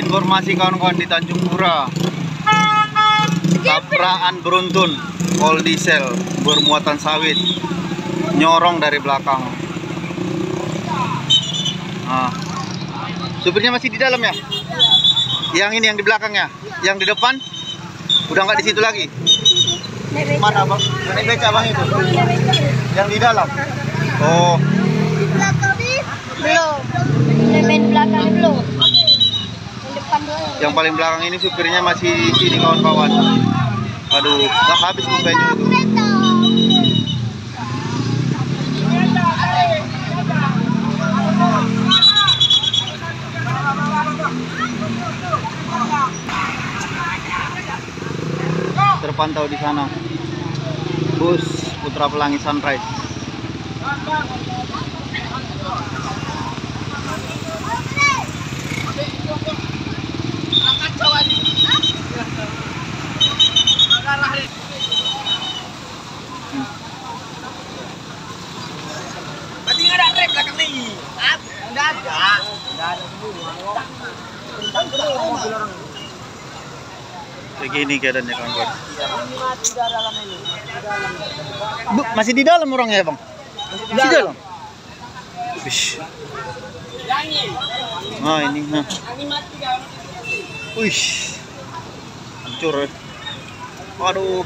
informasi kawan-kawan di Tanjung Pura. Tabrakan beruntun all diesel bermuatan sawit nyorong dari belakang. Nah, supirnya masih di dalam ya? Yang ini yang di belakangnya, yang di depan udah nggak di situ lagi. Mana bang? Naik beca bang itu? Yang di dalam? Oh. Belum. Yang belakang belum. Yang paling belakang ini supirnya masih di sini kawan-kawan. Aduh, nggak habis bukannya itu. Terpantau di sana bus Putra Pelangi Sunrise. Berarti nggak ada rem belakang nih? Nggak ada semua. Begini keadaannya kawan-kawan. Bu, masih di dalam orangnya bang? Masih di dalam? Wish. Nah ini, nah. Wih, hancur. Waduh,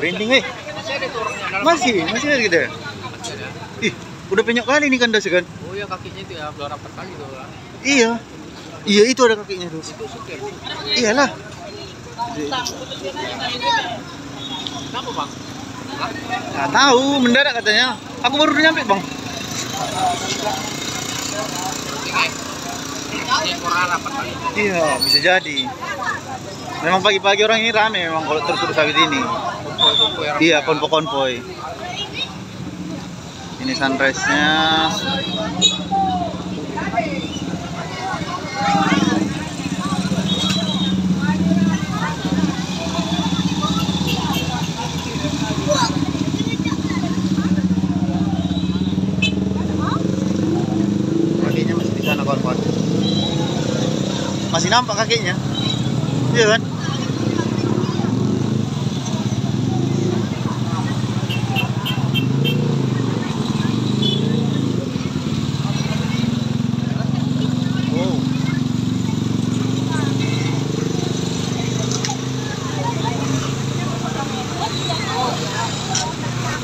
berinding masih ada gitu ya? Ih, udah penyok kali ini kandas kan? Oh ya, kakinya itu ya, belum rapat kali tuh. Iya, iya itu ada kakinya tuh. Itu supir. Iyalah. Kenapa bang? Nggak tahu, mendadak katanya. Aku baru nyampe bang. Iya, bisa jadi. Memang pagi-pagi orang ini rame memang kalau terus sawit ini. Iya, konvoy. Ini sunrise-nya. Kakinya masih di sana kawan-kawan. Masih nampak kakinya. Iya kan? Oh.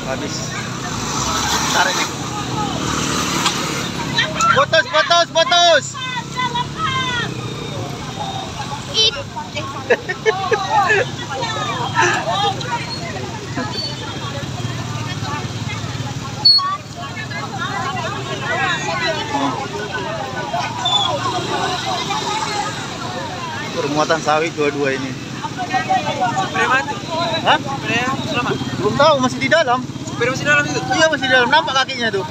Habis. Tarik nih. Putus. Bermuatan sawit dua-dua ini. Supir mati. Hah? Supirnya selamat. Belum tahu, masih di dalam. Supir masih dalam itu? Iya, masih di dalam. Nampak kakinya tuh.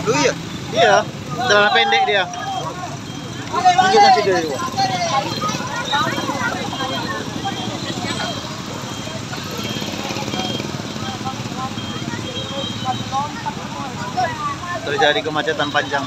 Oh iya. Iya, celana pendek dia. Tunjukkan sih dari luar. Terjadi kemacetan panjang.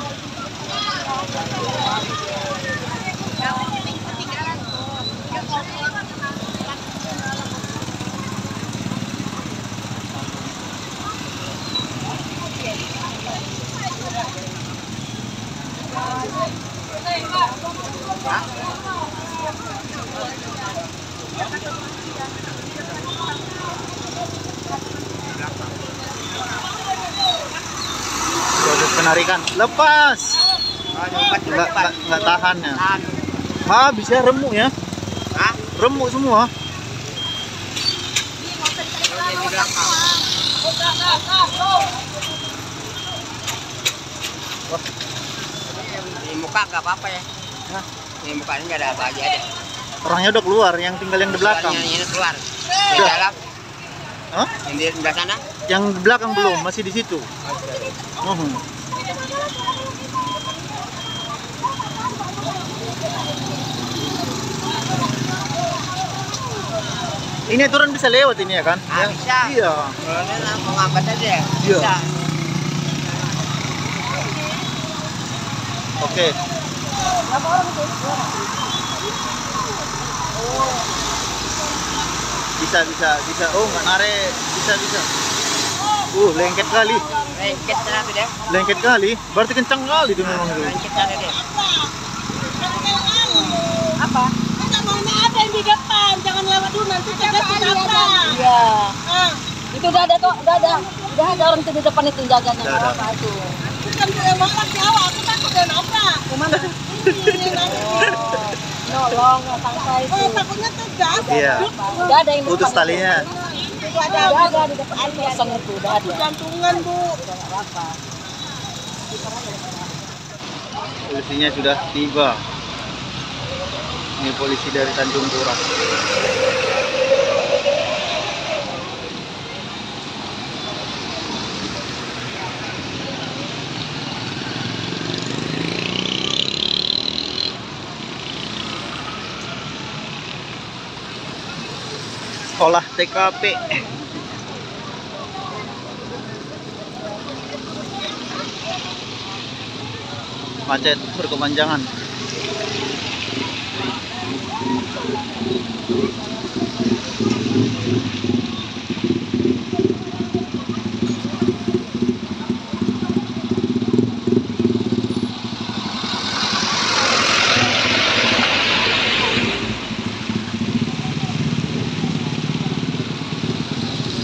Proses penarikan, lepas. Nggak tahan ya. Bisa remuk ya. Hah? Remuk semua. Di belakang. Wah. Di muka nggak apa-apa ya. Hah? Di mukanya nggak ada apa aja. Orangnya udah keluar, yang tinggal yang di belakang. Yang ini keluar. Di Udah. dalam. Hah? Yang di sebelah sana. Yang di belakang belum, masih di situ. Ini aturan bisa lewat ini ya kan? Bisa. Iya. Kalau ini mau ngambat aja ya? Iya. Bisa. Oke. Berapa orang itu? Bisa. Oh, nggak narik. Bisa. Lengket kali. Lengket tapi deh. Lengket kali. Berarti kencang kali itu memang itu. Lengket ada deh. Apa? Ada yang di depan, jangan lewat dulu nanti jaga apa? Iya. Itu udah ada kok, udah ada orang di depan itu jaganya. Udah ada. Apa itu? Bukan emang orang Jawa, aku takut dia nabrak. Kemana? Ini nanti. Nolong, nggak sangka itu. Oh, takutnya tegas. Iya. Udah ada yang di Putus depan. talinya. Udah ada di depan kosong itu, udah ada. Jantungan, Bu. Udah nggak apa-apa. Polisinya sudah tiba. Ini polisi dari Tanjung Pura. Olah TKP. Macet berkepanjangan.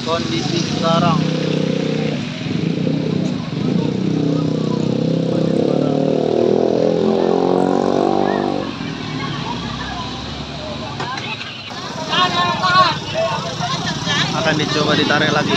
Kondisi sekarang akan dicoba ditarik lagi.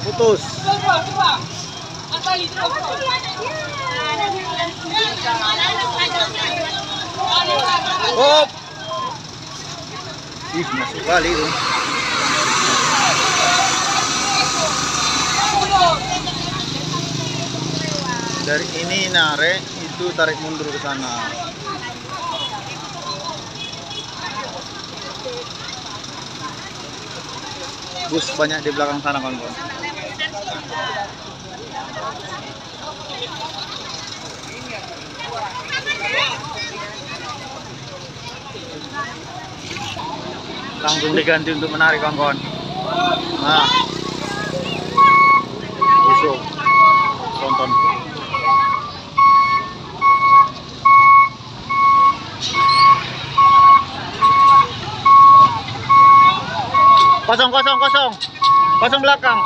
Putus. Hop. Ih, masuk kali itu. Dari ini narik, itu tarik mundur ke sana. Bus banyak di belakang sana, kawan-kawan. Langsung diganti untuk menarik, kawan-kawan. Nah, busuk, tonton. Kosong belakang.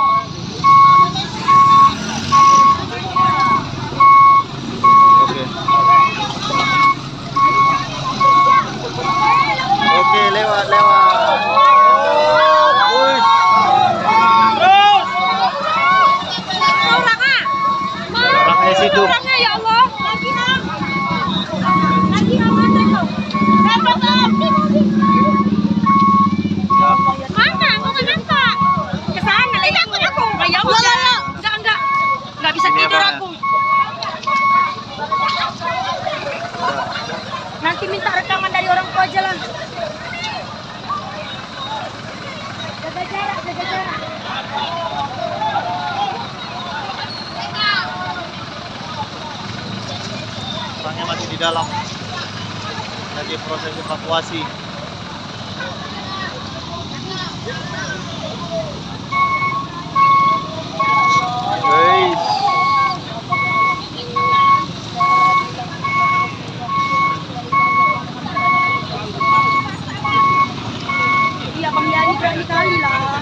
Oke, lewat. Orangnya situ. Ya Allah. Lagi aman tuh. Mana? Mau nampak? Ke sana lah aku. Ya udah. Enggak bisa tidur aku. Nanti minta rekaman dari orang tua aja lah. Jaga jarak. Orangnya masih di dalam. Lagi proses evakuasi. Guys. Iya, Bang Yani berani kali lah.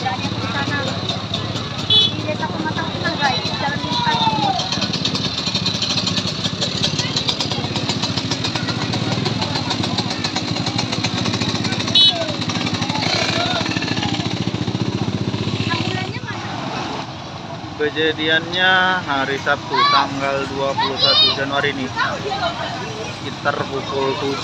Berani aku ke sana. Di desa Pematang Pinang, guys. Jalan lintas. Kejadiannya hari Sabtu tanggal 21 Januari ini sekitar pukul 7.